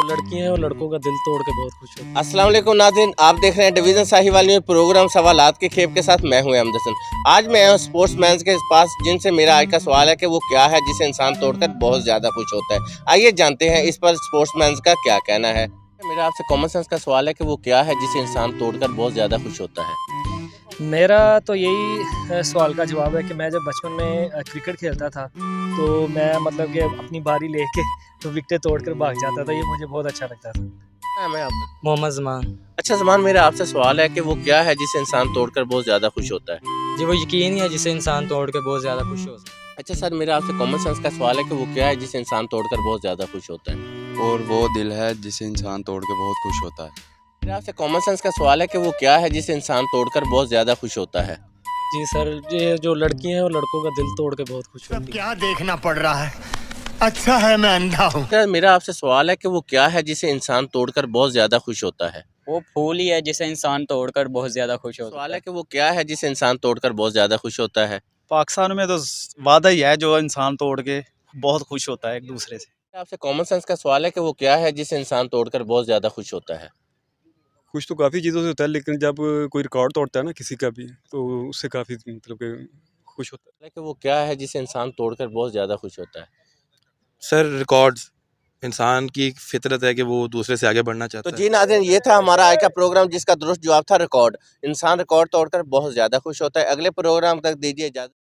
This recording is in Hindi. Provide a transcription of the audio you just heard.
लड़की हैं वो लड़कों का दिल तोड़ के बहुत खुश होती हैं। अस्सलाम वालेकुम नाज़रीन, आप देख रहे हैं डिवीज़न साहिवाल न्यूज़ प्रोग्राम सवालात के खेब के साथ मैं हूं अहमद हसन। आज मैं आया हूं स्पोर्ट्समैन के पास जिनसे मेरा आज का सवाल है कि वो क्या है जिसे इंसान तोड़कर बहुत ज़्यादा खुश होता है। आइए जानते हैं इस पर स्पोर्ट्समैन का क्या कहना है। मेरा आपसे कॉमन सेंस का सवाल है कि वो क्या है जिसे इंसान तोड़कर बहुत ज़्यादा खुश होता है। मेरा तो यही सवाल का जवाब है कि मैं जब बचपन में क्रिकेट खेलता था तो मैं मतलब कि अपनी बारी लेके तो विकेटें तोड़कर भाग जाता था। ये मुझे बहुत अच्छा लगता था। हाँ, मैं आपका मोहम्मद ज़मान। अच्छा ज़मान, मेरा आपसे सवाल है कि वो क्या है जिसे इंसान तोड़कर बहुत ज़्यादा खुश होता है। जी वो यकीन ही है जिसे इंसान तोड़ के बहुत ज़्यादा खुश हो सकता है। अच्छा सर, मेरा आपसे कॉमन सेंस का सवाल है कि वो क्या है जिसे इंसान तोड़कर बहुत ज़्यादा खुश होता है। और वो दिल है जिसे इंसान तोड़ के बहुत खुश होता है। मेरा आपसे कॉमन सेंस का सवाल है कि वो क्या है जिसे इंसान तोड़कर बहुत ज़्यादा खुश होता है। जी सर, ये जो लड़की हैं वो लड़कों का दिल तोड़ के बहुत खुश सब होती हैं। क्या देखना पड़ रहा है। अच्छा है मैं अंधा हूँ। सर, मेरा आपसे सवाल है कि वो क्या है जिसे इंसान तोड़कर बहुत ज़्यादा खुश होता है। वो फूल ही है जिसे इंसान तोड़कर बहुत ज़्यादा खुश होता सवाल है। है कि वो क्या है जिसे इंसान तोड़कर बहुत ज़्यादा खुश होता है। पाकिस्तान में तो वादा ही है जो इंसान तोड़ के बहुत खुश होता है एक दूसरे से। मेरा आपसे कॉमन सेंस का सवाल है कि वो क्या है जिसे इंसान तोड़कर बहुत ज़्यादा खुश होता है। खुश तो काफ़ी चीज़ों से होता है, लेकिन जब कोई रिकॉर्ड तोड़ता है ना किसी का भी, तो उससे काफ़ी मतलब कि खुश होता है। सवाल है कि वो क्या है जिसे इंसान तोड़कर बहुत ज़्यादा खुश होता है। सर रिकॉर्ड्स, इंसान की एक फितरत है कि वो दूसरे से आगे बढ़ना तो चाहता है। जी नाज़रीन, ये था हमारा आज का प्रोग्राम जिसका दुरुस्त जवाब था रिकॉर्ड। इंसान रिकॉर्ड तोड़कर बहुत ज़्यादा खुश होता है। अगले प्रोग्राम तक दीजिए इजाज़त।